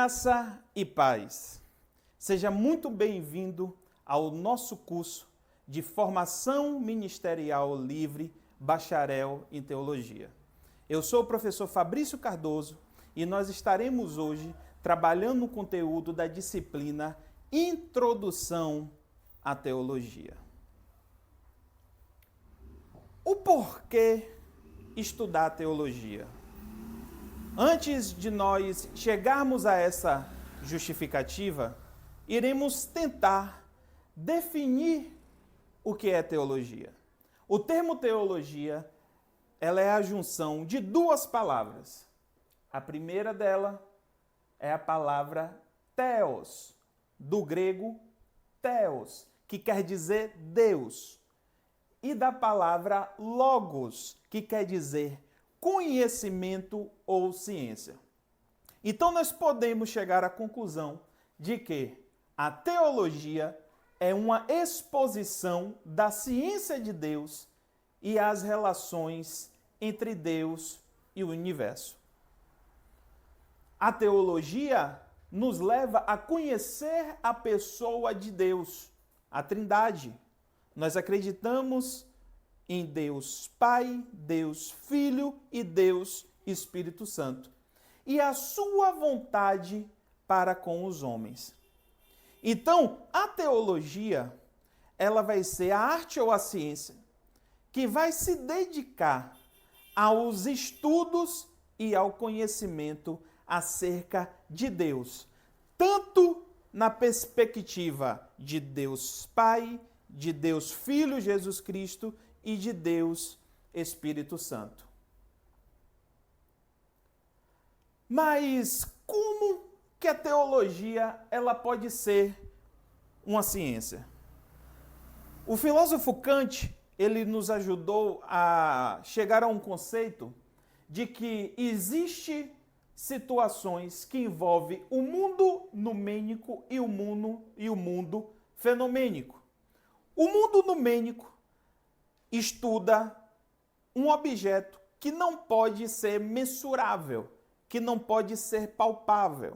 Graça e paz. Seja muito bem-vindo ao nosso curso de Formação Ministerial Livre, Bacharel em Teologia. Eu sou o professor Fabrício Cardoso e nós estaremos hoje trabalhando o conteúdo da disciplina Introdução à Teologia. O porquê estudar teologia? Antes de nós chegarmos a essa justificativa, iremos tentar definir o que é teologia. O termo teologia, ela é a junção de duas palavras. A primeira dela é a palavra theos, do grego theos, que quer dizer Deus, e da palavra logos, que quer dizer conhecimento ou ciência. Então nós podemos chegar à conclusão de que a teologia é uma exposição da ciência de Deus e as relações entre Deus e o universo. A teologia nos leva a conhecer a pessoa de Deus, a Trindade. Nós acreditamos em Deus Pai, Deus Filho e Deus Espírito Santo, e a sua vontade para com os homens. Então, a teologia, ela vai ser a arte ou a ciência que vai se dedicar aos estudos e ao conhecimento acerca de Deus, tanto na perspectiva de Deus Pai, de Deus Filho Jesus Cristo e de Deus Espírito Santo. Mas como que a teologia ela pode ser uma ciência? O filósofo Kant, ele nos ajudou a chegar a um conceito de que existe situações que envolvem o mundo numênico e o mundo fenomênico. O mundo numênico estuda um objeto que não pode ser mensurável, que não pode ser palpável.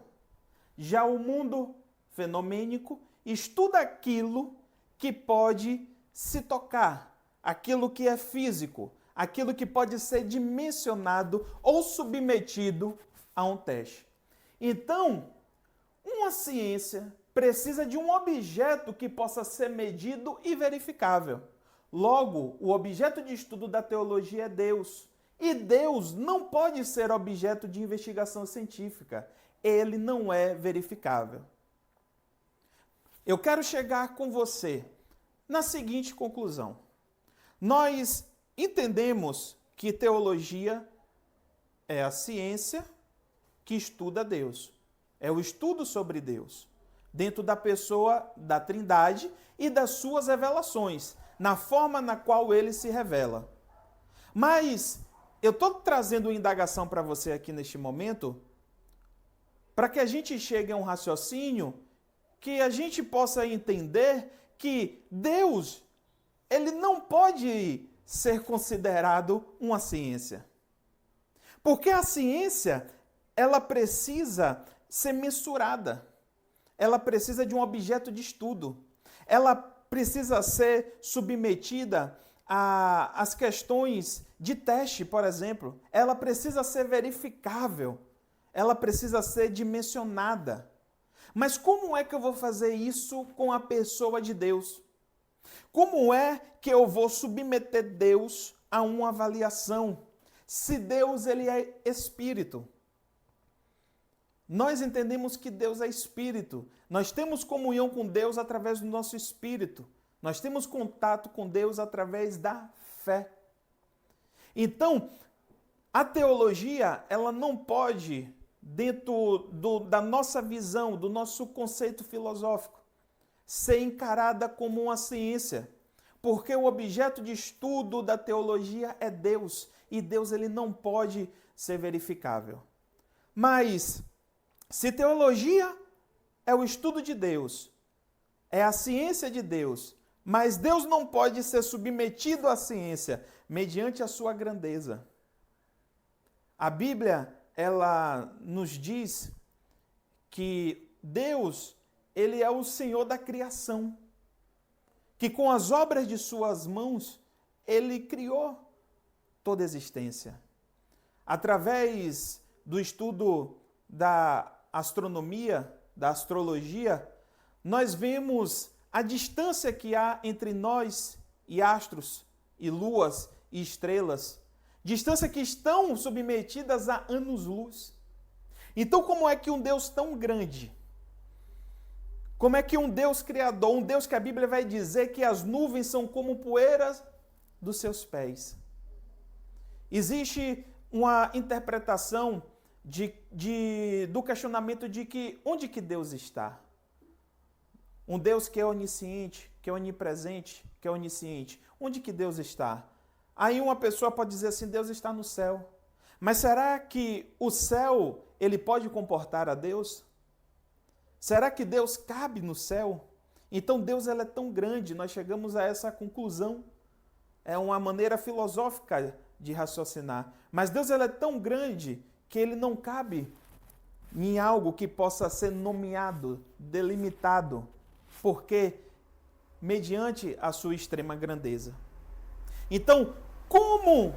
Já o mundo fenomênico estuda aquilo que pode se tocar, aquilo que é físico, aquilo que pode ser dimensionado ou submetido a um teste. Então, uma ciência precisa de um objeto que possa ser medido e verificável. Logo, o objeto de estudo da teologia é Deus. E Deus não pode ser objeto de investigação científica. Ele não é verificável. Eu quero chegar com você na seguinte conclusão. Nós entendemos que teologia é a ciência que estuda Deus. É o estudo sobre Deus, dentro da pessoa da Trindade e das suas revelações, na forma na qual ele se revela. Mas eu estou trazendo uma indagação para você aqui neste momento, para que a gente chegue a um raciocínio que a gente possa entender que Deus, ele não pode ser considerado uma ciência. Porque a ciência, ela precisa ser mensurada. Ela precisa de um objeto de estudo. Ela precisa ser submetida às questões de teste, por exemplo. Ela precisa ser verificável. Ela precisa ser dimensionada. Mas como é que eu vou fazer isso com a pessoa de Deus? Como é que eu vou submeter Deus a uma avaliação? Se Deus ele é espírito. Nós entendemos que Deus é espírito. Nós temos comunhão com Deus através do nosso espírito. Nós temos contato com Deus através da fé. Então, a teologia, ela não pode, dentro da nossa visão, do nosso conceito filosófico, ser encarada como uma ciência. Porque o objeto de estudo da teologia é Deus. E Deus ele não pode ser verificável. Mas se teologia é o estudo de Deus, é a ciência de Deus, mas Deus não pode ser submetido à ciência mediante a sua grandeza. A Bíblia, ela nos diz que Deus, ele é o Senhor da criação, que com as obras de suas mãos, ele criou toda a existência. Através do estudo da astronomia, da astrologia, nós vemos a distância que há entre nós e astros, e luas, e estrelas. Distância que estão submetidas a anos-luz. Então, como é que um Deus tão grande, como é que um Deus criador, um Deus que a Bíblia vai dizer que as nuvens são como poeiras dos seus pés? Existe uma interpretação do questionamento de que onde que Deus está? Um Deus que é onisciente, que é onipresente, que é onisciente. Onde que Deus está? Aí uma pessoa pode dizer assim, Deus está no céu. Mas será que o céu, ele pode comportar a Deus? Será que Deus cabe no céu? Então Deus ela é tão grande, nós chegamos a essa conclusão. É uma maneira filosófica de raciocinar. Mas Deus ela é tão grande que ele não cabe em algo que possa ser nomeado, delimitado, porque mediante a sua extrema grandeza. Então, como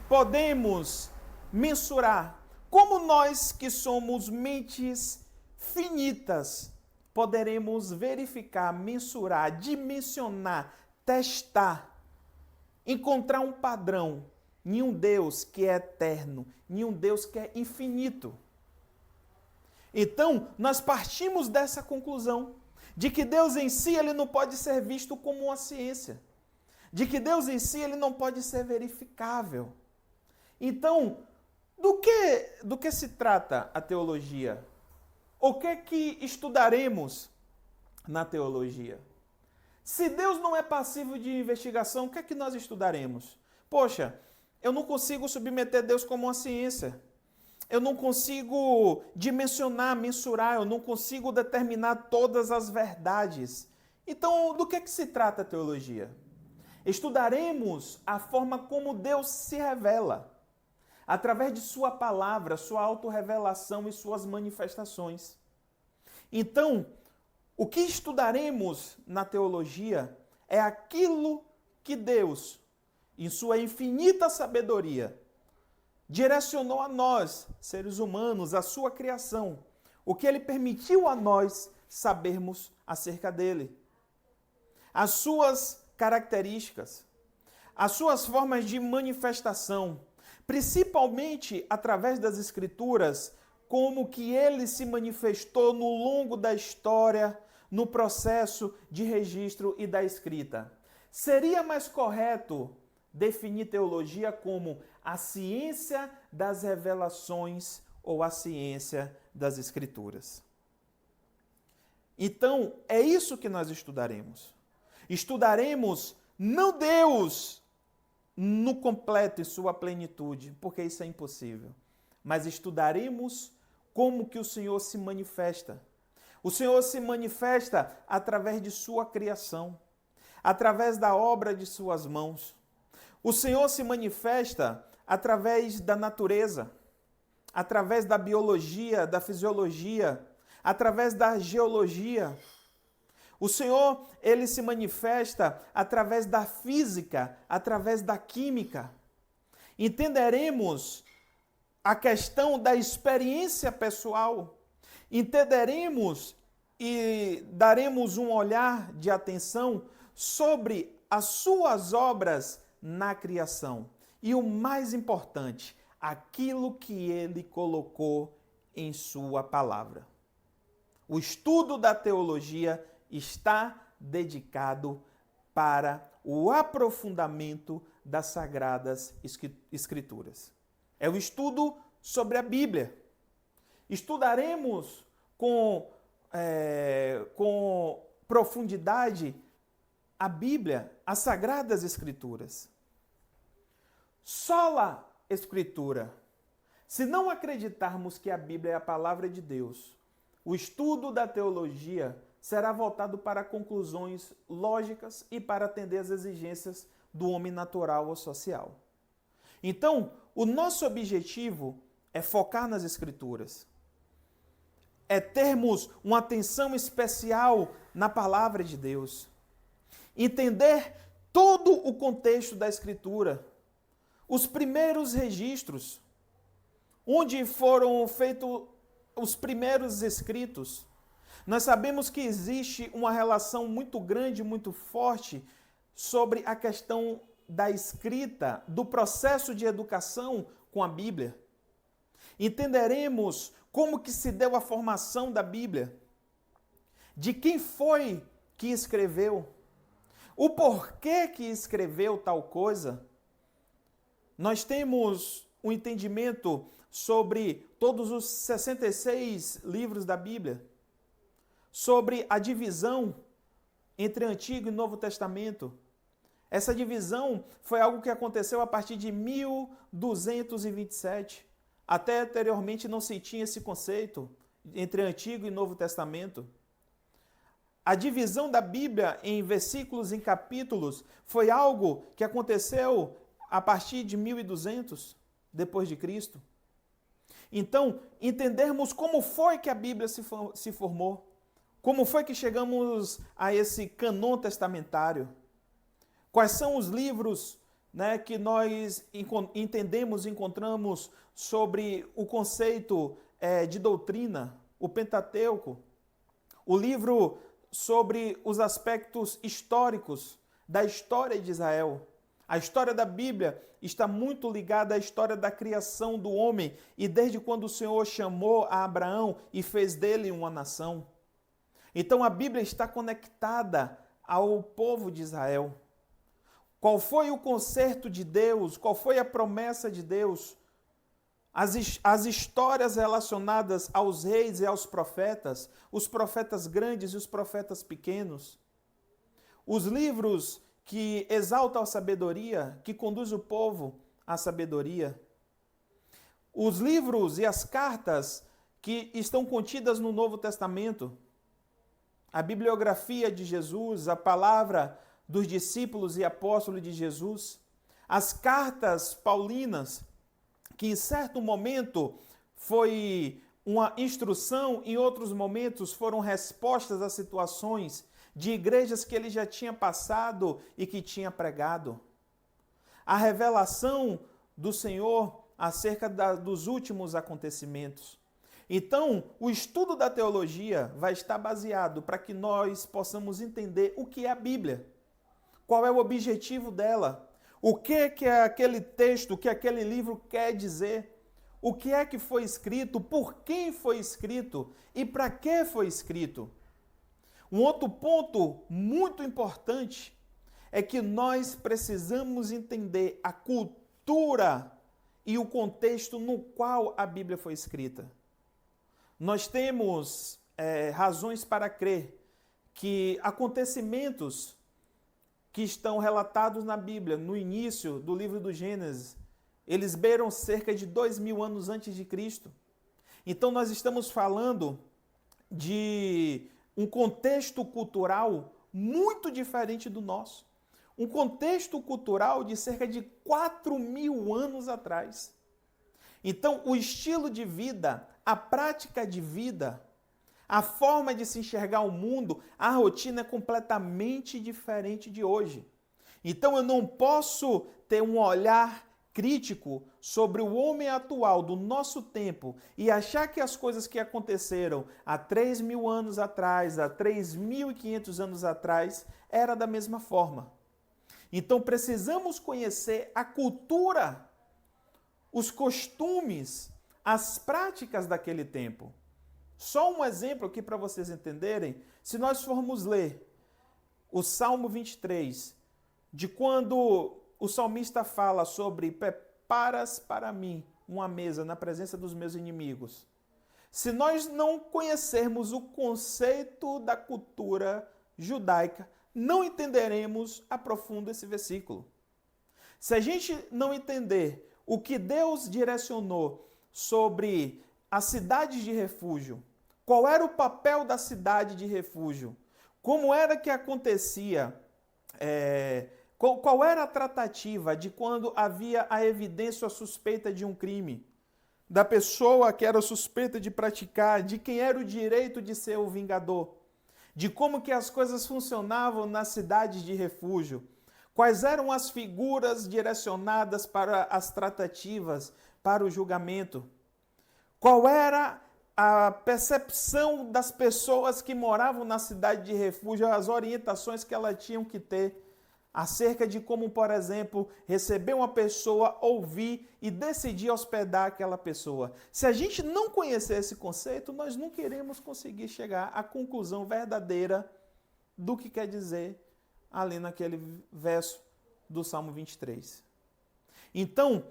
podemos mensurar? Como nós que somos mentes finitas poderemos verificar, mensurar, dimensionar, testar, encontrar um padrão em um Deus que é eterno, em um Deus que é infinito? Então, nós partimos dessa conclusão de que Deus em si ele não pode ser visto como uma ciência, de que Deus em si ele não pode ser verificável. Então, do que se trata a teologia? O que estudaremos na teologia? Se Deus não é passível de investigação, o que é que nós estudaremos? Poxa, eu não consigo submeter Deus como uma ciência. Eu não consigo dimensionar, mensurar, eu não consigo determinar todas as verdades. Então, do que se trata a teologia? Estudaremos a forma como Deus se revela, através de sua palavra, sua autorrevelação e suas manifestações. Então, o que estudaremos na teologia é aquilo que Deus, em sua infinita sabedoria, direcionou a nós, seres humanos, a sua criação, o que ele permitiu a nós sabermos acerca dele. As suas características, as suas formas de manifestação, principalmente através das Escrituras, como que ele se manifestou no longo da história, no processo de registro e da escrita. Seria mais correto definir teologia como a ciência das revelações ou a ciência das Escrituras. Então, é isso que nós estudaremos. Estudaremos não Deus no completo, em sua plenitude, porque isso é impossível, mas estudaremos como que o Senhor se manifesta. O Senhor se manifesta através de sua criação, através da obra de suas mãos. O Senhor se manifesta através da natureza, através da biologia, da fisiologia, através da geologia. O Senhor, ele se manifesta através da física, através da química. Entenderemos a questão da experiência pessoal. Entenderemos e daremos um olhar de atenção sobre as suas obras na criação. E o mais importante, aquilo que ele colocou em sua palavra. O estudo da teologia está dedicado para o aprofundamento das Sagradas Escrituras. É o estudo sobre a Bíblia. Estudaremos com profundidade a Bíblia, as Sagradas Escrituras. Sola Escritura. Se não acreditarmos que a Bíblia é a palavra de Deus, o estudo da teologia será voltado para conclusões lógicas e para atender às exigências do homem natural ou social. Então, o nosso objetivo é focar nas Escrituras. é termos uma atenção especial na palavra de Deus. Entender todo o contexto da Escritura. Os primeiros registros, onde foram feitos os primeiros escritos. Nós sabemos que existe uma relação muito grande, muito forte sobre a questão da escrita, do processo de educação com a Bíblia. Entenderemos como que se deu a formação da Bíblia, de quem foi que escreveu, o porquê que escreveu tal coisa. Nós temos um entendimento sobre todos os 66 livros da Bíblia, sobre a divisão entre Antigo e Novo Testamento. Essa divisão foi algo que aconteceu a partir de 1227. Até anteriormente não se tinha esse conceito entre Antigo e Novo Testamento. A divisão da Bíblia em versículos, em capítulos, foi algo que aconteceu a partir de 1200 depois de Cristo. Então, entendermos como foi que a Bíblia se formou, como foi que chegamos a esse cânon testamentário, quais são os livros, né, que nós entendemos, encontramos sobre o conceito de doutrina, o Pentateuco, o livro sobre os aspectos históricos da história de Israel. A história da Bíblia está muito ligada à história da criação do homem e desde quando o Senhor chamou a Abraão e fez dele uma nação. Então a Bíblia está conectada ao povo de Israel. Qual foi o concerto de Deus? Qual foi a promessa de Deus? As histórias relacionadas aos reis e aos profetas, os profetas grandes e os profetas pequenos. Os livros que exaltam a sabedoria, que conduz o povo à sabedoria. Os livros e as cartas que estão contidas no Novo Testamento. A bibliografia de Jesus, a palavra dos discípulos e apóstolos de Jesus. As cartas paulinas, que em certo momento foi uma instrução, em outros momentos foram respostas a situações de igrejas que ele já tinha passado e que tinha pregado. A revelação do Senhor acerca dos últimos acontecimentos. Então, o estudo da teologia vai estar baseado para que nós possamos entender o que é a Bíblia, qual é o objetivo dela, o que é aquele texto, o que aquele livro quer dizer, o que é que foi escrito, por quem foi escrito e para que foi escrito. Um outro ponto muito importante é que nós precisamos entender a cultura e o contexto no qual a Bíblia foi escrita. Nós temos razões para crer que acontecimentos que estão relatados na Bíblia, no início do livro do Gênesis, eles beiram cerca de 2000 anos antes de Cristo. Então nós estamos falando de um contexto cultural muito diferente do nosso. Um contexto cultural de cerca de 4000 anos atrás. Então, o estilo de vida, a prática de vida, a forma de se enxergar o mundo, a rotina é completamente diferente de hoje. Então, eu não posso ter um olhar crítico sobre o homem atual do nosso tempo e achar que as coisas que aconteceram há 3000 anos atrás, há 3500 anos atrás, era da mesma forma. Então precisamos conhecer a cultura, os costumes, as práticas daquele tempo. Só um exemplo aqui para vocês entenderem, se nós formos ler o Salmo 23, de quando o salmista fala sobre preparas para mim uma mesa na presença dos meus inimigos. Se nós não conhecermos o conceito da cultura judaica, não entenderemos a profundo esse versículo. Se a gente não entender o que Deus direcionou sobre as cidades de refúgio, qual era o papel da cidade de refúgio, como era que acontecia, qual era a tratativa de quando havia a evidência ou a suspeita de um crime? da pessoa que era suspeita de praticar, de quem era o direito de ser o vingador, de como que as coisas funcionavam nas cidades de refúgio, quais eram as figuras direcionadas para as tratativas, para o julgamento, qual era a percepção das pessoas que moravam na cidade de refúgio, as orientações que elas tinham que ter acerca de como, por exemplo, receber uma pessoa, ouvir e decidir hospedar aquela pessoa. Se a gente não conhecer esse conceito, nós não queremos conseguir chegar à conclusão verdadeira do que quer dizer ali naquele verso do Salmo 23. Então,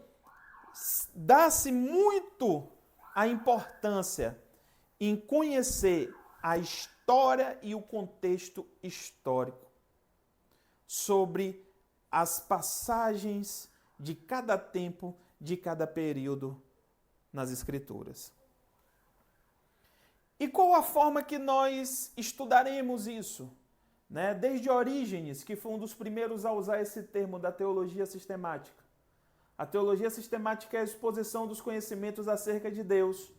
dá-se muito a importância em conhecer a história e o contexto histórico sobre as passagens de cada tempo, de cada período nas Escrituras. E qual a forma que nós estudaremos isso? Desde Orígenes, que foi um dos primeiros a usar esse termo da teologia sistemática. A teologia sistemática é a exposição dos conhecimentos acerca de Deus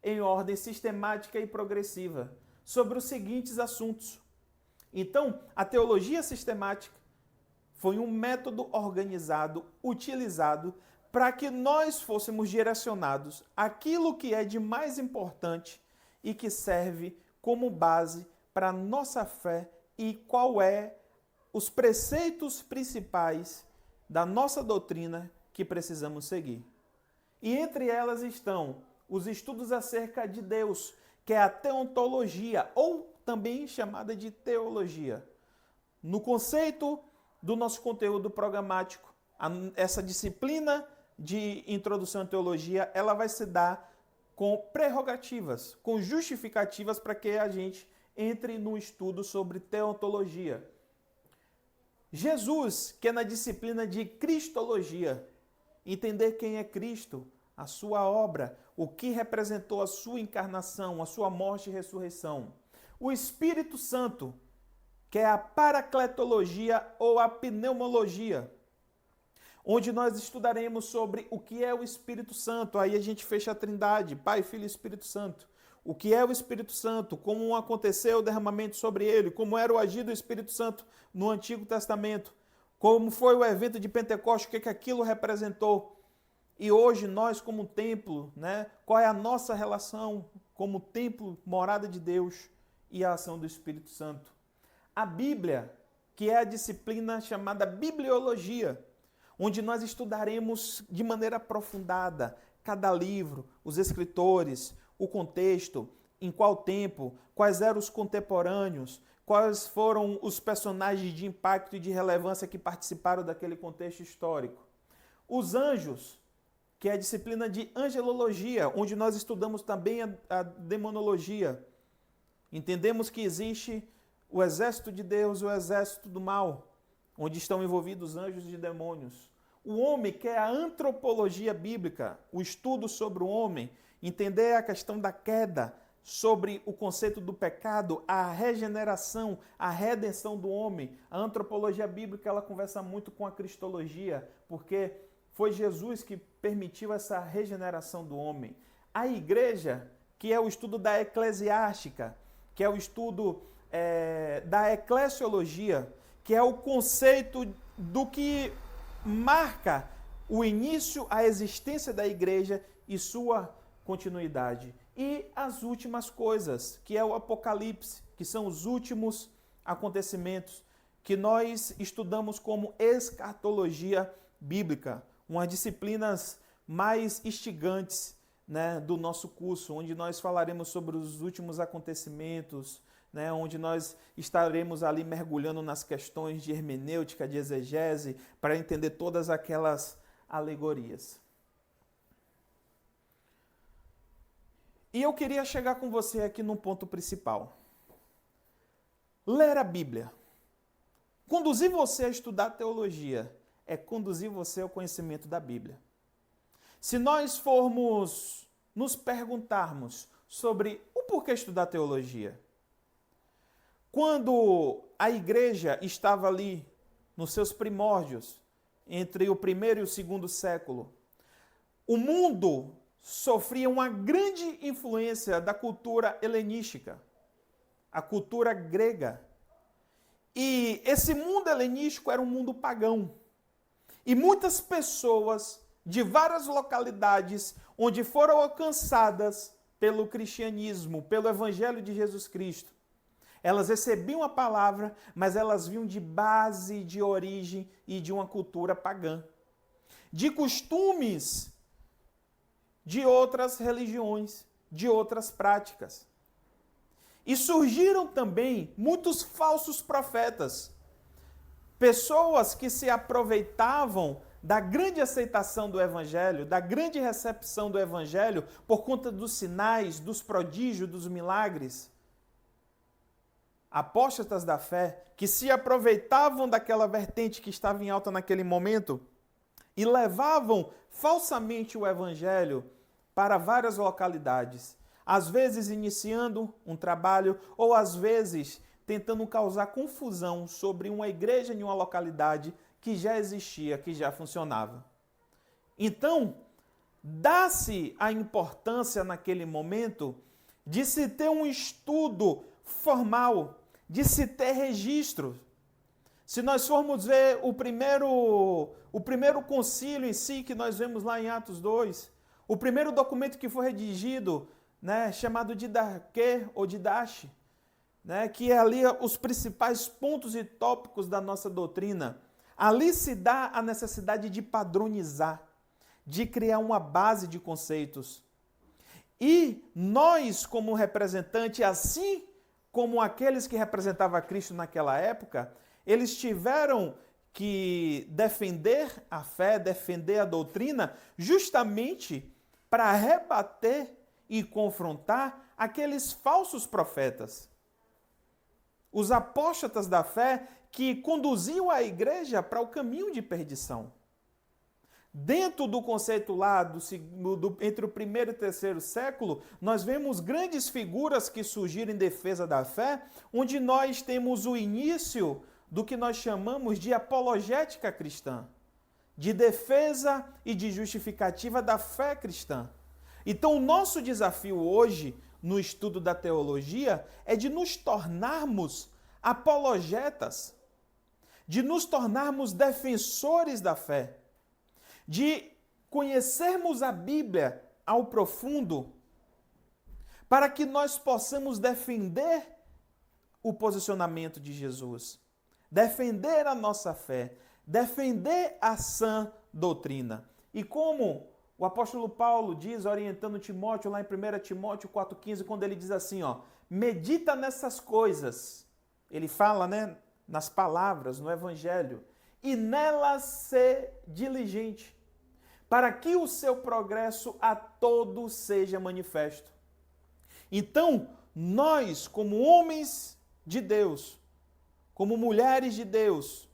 em ordem sistemática e progressiva sobre os seguintes assuntos. Então, a teologia sistemática foi um método organizado, utilizado para que nós fôssemos direcionados àquilo que é de mais importante e que serve como base para a nossa fé e qual é os preceitos principais da nossa doutrina que precisamos seguir. E entre elas estão os estudos acerca de Deus, que é a teontologia, ou também chamada de teologia. No conceito do nosso conteúdo programático, essa disciplina de introdução à teologia, ela vai se dar com prerrogativas, com justificativas para que a gente entre no estudo sobre teontologia. Jesus, que é na disciplina de cristologia, entender quem é Cristo, a sua obra, o que representou a sua encarnação, a sua morte e ressurreição. O Espírito Santo, que é a paracletologia ou a pneumologia, onde nós estudaremos sobre o que é o Espírito Santo. Aí a gente fecha a trindade, Pai, Filho e Espírito Santo. O que é o Espírito Santo, como aconteceu o derramamento sobre ele, como era o agir do Espírito Santo no Antigo Testamento, como foi o evento de Pentecostes, o que aquilo representou. E hoje nós como templo, qual é a nossa relação como templo, morada de Deus e a ação do Espírito Santo. A Bíblia, que é a disciplina chamada bibliologia, onde nós estudaremos de maneira aprofundada cada livro, os escritores, o contexto, em qual tempo, quais eram os contemporâneos, quais foram os personagens de impacto e de relevância que participaram daquele contexto histórico. Os anjos, que é a disciplina de angelologia, onde nós estudamos também a demonologia. Entendemos que existe o exército de Deus e o exército do mal, onde estão envolvidos anjos e demônios. O homem, que é a antropologia bíblica, o estudo sobre o homem, entender a questão da queda, sobre o conceito do pecado, a regeneração, a redenção do homem. A antropologia bíblica, ela conversa muito com a cristologia, porque foi Jesus que permitiu essa regeneração do homem. A igreja, que é o estudo da eclesiástica, que é o estudo da eclesiologia, que é o conceito do que marca o início, a existência da igreja e sua continuidade. E as últimas coisas, que é o Apocalipse, que são os últimos acontecimentos, que nós estudamos como escatologia bíblica, umas disciplinas mais instigantes do nosso curso, onde nós falaremos sobre os últimos acontecimentos, onde nós estaremos ali mergulhando nas questões de hermenêutica, de exegese, para entender todas aquelas alegorias. E eu queria chegar com você aqui no ponto principal. Ler a Bíblia. Conduzir você a estudar teologia é conduzir você ao conhecimento da Bíblia. Se nós formos nos perguntarmos sobre o porquê estudar teologia, quando a igreja estava ali nos seus primórdios, entre o primeiro e o segundo século, o mundo sofria uma grande influência da cultura helenística, a cultura grega. E esse mundo helenístico era um mundo pagão. E muitas pessoas de várias localidades onde foram alcançadas pelo cristianismo, pelo evangelho de Jesus Cristo, elas recebiam a palavra, mas elas vinham de base, de origem e de uma cultura pagã, de costumes de outras religiões, de outras práticas. E surgiram também muitos falsos profetas, pessoas que se aproveitavam da grande aceitação do Evangelho, da grande recepção do Evangelho, por conta dos sinais, dos prodígios, dos milagres. Apóstatas da fé, que se aproveitavam daquela vertente que estava em alta naquele momento e levavam falsamente o Evangelho para várias localidades. Às vezes iniciando um trabalho, ou às vezes tentando causar confusão sobre uma igreja em uma localidade que já existia, que já funcionava. Então, dá-se a importância naquele momento de se ter um estudo formal, de se ter registro. Se nós formos ver o primeiro concílio em si, que nós vemos lá em Atos 2, o primeiro documento que foi redigido, chamado de Didaquê ou Didache, que é ali os principais pontos e tópicos da nossa doutrina. Ali se dá a necessidade de padronizar, de criar uma base de conceitos. E nós, como representante, assim como aqueles que representavam Cristo naquela época, eles tiveram que defender a fé, defender a doutrina, justamente para rebater e confrontar aqueles falsos profetas. Os apóstatas da fé que conduziam a igreja para o caminho de perdição. Dentro do conceito lá, entre o primeiro e o terceiro século, nós vemos grandes figuras que surgiram em defesa da fé, onde nós temos o início do que nós chamamos de apologética cristã, de defesa e de justificativa da fé cristã. Então, o nosso desafio hoje, no estudo da teologia, é de nos tornarmos apologetas, de nos tornarmos defensores da fé, de conhecermos a Bíblia ao profundo, para que nós possamos defender o posicionamento de Jesus, defender a nossa fé, defender a sã doutrina. E como o apóstolo Paulo diz, orientando Timóteo, lá em 1 Timóteo 4,15, quando ele diz assim, medita nessas coisas. Ele fala, nas palavras, no Evangelho, e nelas ser diligente, para que o seu progresso a todos seja manifesto. Então, nós, como homens de Deus, como mulheres de Deus,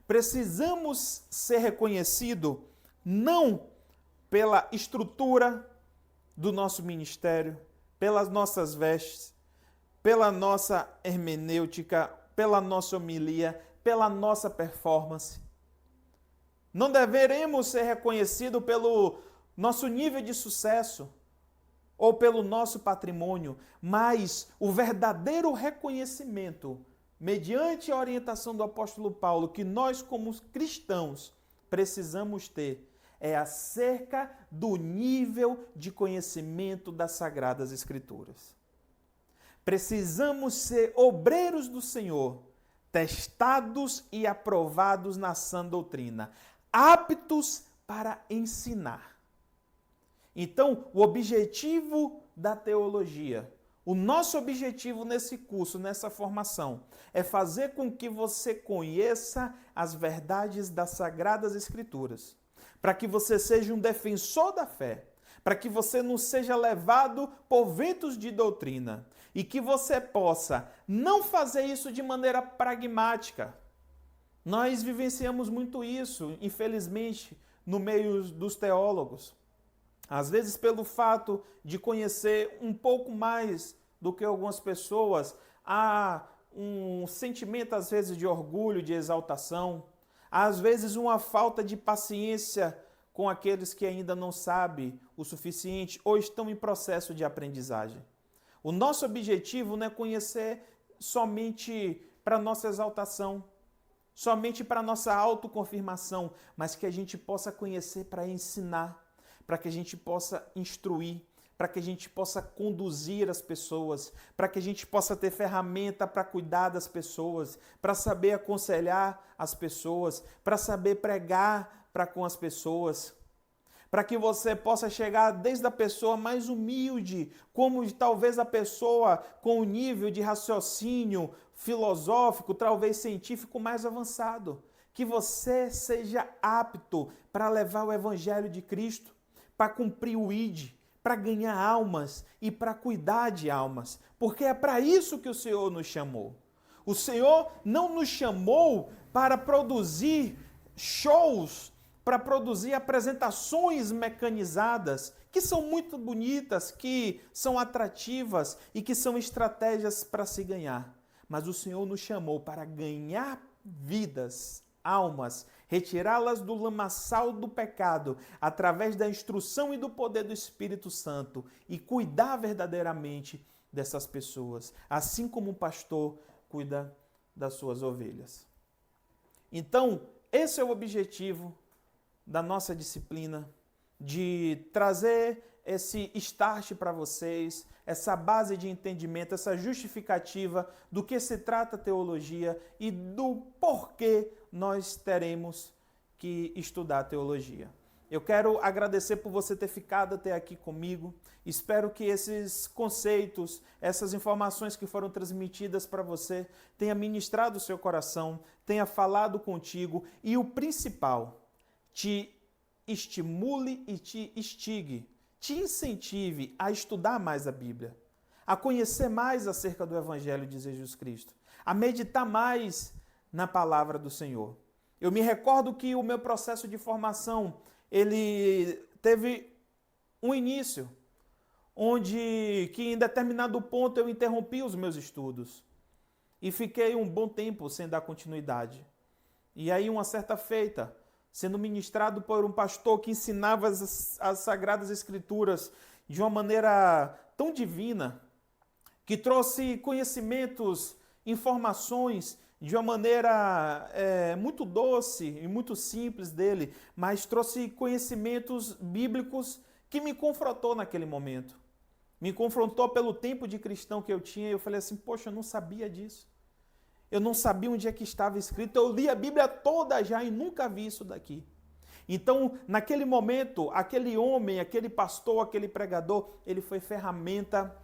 precisamos ser reconhecidos não pela estrutura do nosso ministério, pelas nossas vestes, pela nossa hermenêutica, pela nossa homilia, pela nossa performance. Não deveremos ser reconhecidos pelo nosso nível de sucesso ou pelo nosso patrimônio, mas o verdadeiro reconhecimento, mediante a orientação do apóstolo Paulo, que nós como cristãos precisamos ter, é acerca do nível de conhecimento das Sagradas Escrituras. Precisamos ser obreiros do Senhor, testados e aprovados na sã doutrina, aptos para ensinar. Então, o objetivo da teologia, o nosso objetivo nesse curso, nessa formação, é fazer com que você conheça as verdades das Sagradas Escrituras, para que você seja um defensor da fé, para que você não seja levado por ventos de doutrina e que você possa não fazer isso de maneira pragmática. Nós vivenciamos muito isso, infelizmente, no meio dos teólogos. Às vezes, pelo fato de conhecer um pouco mais do que algumas pessoas, há um sentimento, às vezes, de orgulho, de exaltação, às vezes, uma falta de paciência com aqueles que ainda não sabem o suficiente ou estão em processo de aprendizagem. O nosso objetivo não é conhecer somente para nossa exaltação, somente para nossa autoconfirmação, mas que a gente possa conhecer para ensinar, para que a gente possa instruir, para que a gente possa conduzir as pessoas, para que a gente possa ter ferramenta para cuidar das pessoas, para saber aconselhar as pessoas, para saber pregar para com as pessoas, para que você possa chegar desde a pessoa mais humilde, como talvez a pessoa com um nível de raciocínio filosófico, talvez científico mais avançado. Que você seja apto para levar o evangelho de Cristo, para cumprir o ID, para ganhar almas e para cuidar de almas, porque é para isso que o Senhor nos chamou. O Senhor não nos chamou para produzir shows, para produzir apresentações mecanizadas, que são muito bonitas, que são atrativas e que são estratégias para se ganhar. Mas o Senhor nos chamou para ganhar vidas, almas, retirá-las do lamaçal do pecado, através da instrução e do poder do Espírito Santo, e cuidar verdadeiramente dessas pessoas, assim como um pastor cuida das suas ovelhas. Então, esse é o objetivo da nossa disciplina, de trazer esse start para vocês, essa base de entendimento, essa justificativa do que se trata a teologia e do porquê nós teremos que estudar teologia. Eu quero agradecer por você ter ficado até aqui comigo. Espero que esses conceitos, essas informações que foram transmitidas para você, tenha ministrado o seu coração, tenha falado contigo e o principal, te estimule e te instigue, te incentive a estudar mais a Bíblia, a conhecer mais acerca do Evangelho de Jesus Cristo, a meditar mais na palavra do Senhor. Eu me recordo que o meu processo de formação, ele teve um início, onde que em determinado ponto eu interrompi os meus estudos e fiquei um bom tempo sem dar continuidade. E aí, uma certa feita, sendo ministrado por um pastor que ensinava as Sagradas Escrituras de uma maneira tão divina, que trouxe conhecimentos, informações de uma maneira muito doce e muito simples dele, mas trouxe conhecimentos bíblicos que me confrontou naquele momento. Me confrontou pelo tempo de cristão que eu tinha e eu falei assim, poxa, eu não sabia disso. Eu não sabia onde é que estava escrito, eu li a Bíblia toda já e nunca vi isso daqui. Então, naquele momento, aquele homem, aquele pastor, aquele pregador, ele foi ferramenta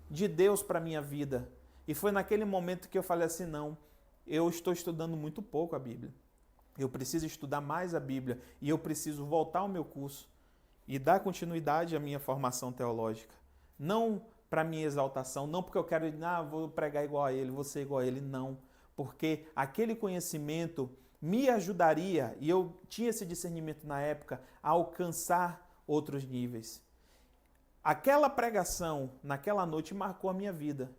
de Deus para a minha vida. E foi naquele momento que eu falei assim, não, eu estou estudando muito pouco a Bíblia. Eu preciso estudar mais a Bíblia e eu preciso voltar ao meu curso e dar continuidade à minha formação teológica. Não para minha exaltação, não porque eu quero, vou pregar igual a ele, vou ser igual a ele, não. Porque aquele conhecimento me ajudaria, e eu tinha esse discernimento na época, a alcançar outros níveis. Aquela pregação, naquela noite, marcou a minha vida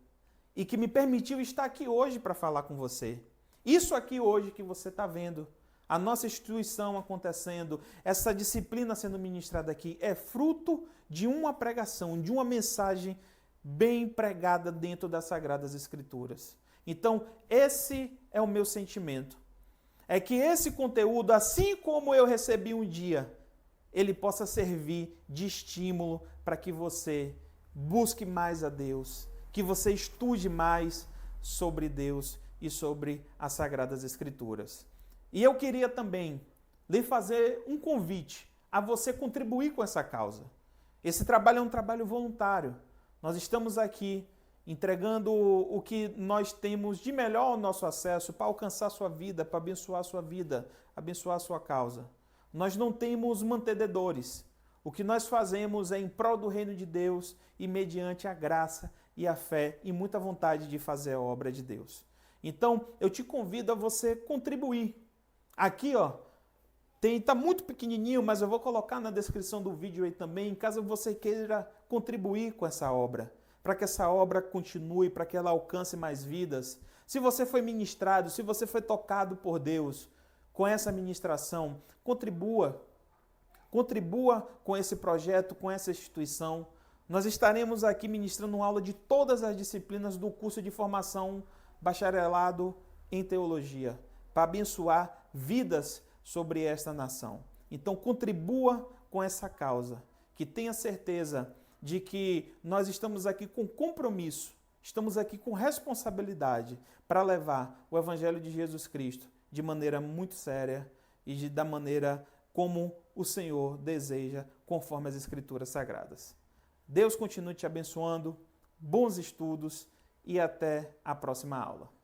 e que me permitiu estar aqui hoje para falar com você. Isso aqui hoje que você está vendo, a nossa instituição acontecendo, essa disciplina sendo ministrada aqui, é fruto de uma pregação, de uma mensagem bem pregada dentro das Sagradas Escrituras. Então, esse é o meu sentimento. É que esse conteúdo, assim como eu recebi um dia, ele possa servir de estímulo para que você busque mais a Deus, que você estude mais sobre Deus e sobre as Sagradas Escrituras. E eu queria também lhe fazer um convite a você contribuir com essa causa. Esse trabalho é um trabalho voluntário. Nós estamos aqui entregando o que nós temos de melhor ao nosso acesso para alcançar a sua vida, para abençoar a sua vida, abençoar a sua causa. Nós não temos mantenedores. O que nós fazemos é em prol do reino de Deus e mediante a graça e a fé e muita vontade de fazer a obra de Deus. Então, eu te convido a você contribuir. Aqui, tá muito pequenininho, mas eu vou colocar na descrição do vídeo aí também, caso você queira contribuir com essa obra, para que essa obra continue, para que ela alcance mais vidas. Se você foi ministrado, se você foi tocado por Deus com essa ministração, contribua. Contribua com esse projeto, com essa instituição. Nós estaremos aqui ministrando aula de todas as disciplinas do curso de formação Bacharelado em Teologia, para abençoar vidas sobre esta nação. Então, contribua com essa causa, que tenha certeza de que nós estamos aqui com compromisso, estamos aqui com responsabilidade para levar o Evangelho de Jesus Cristo de maneira muito séria e da maneira como o Senhor deseja, conforme as Escrituras Sagradas. Deus continue te abençoando, bons estudos e até a próxima aula.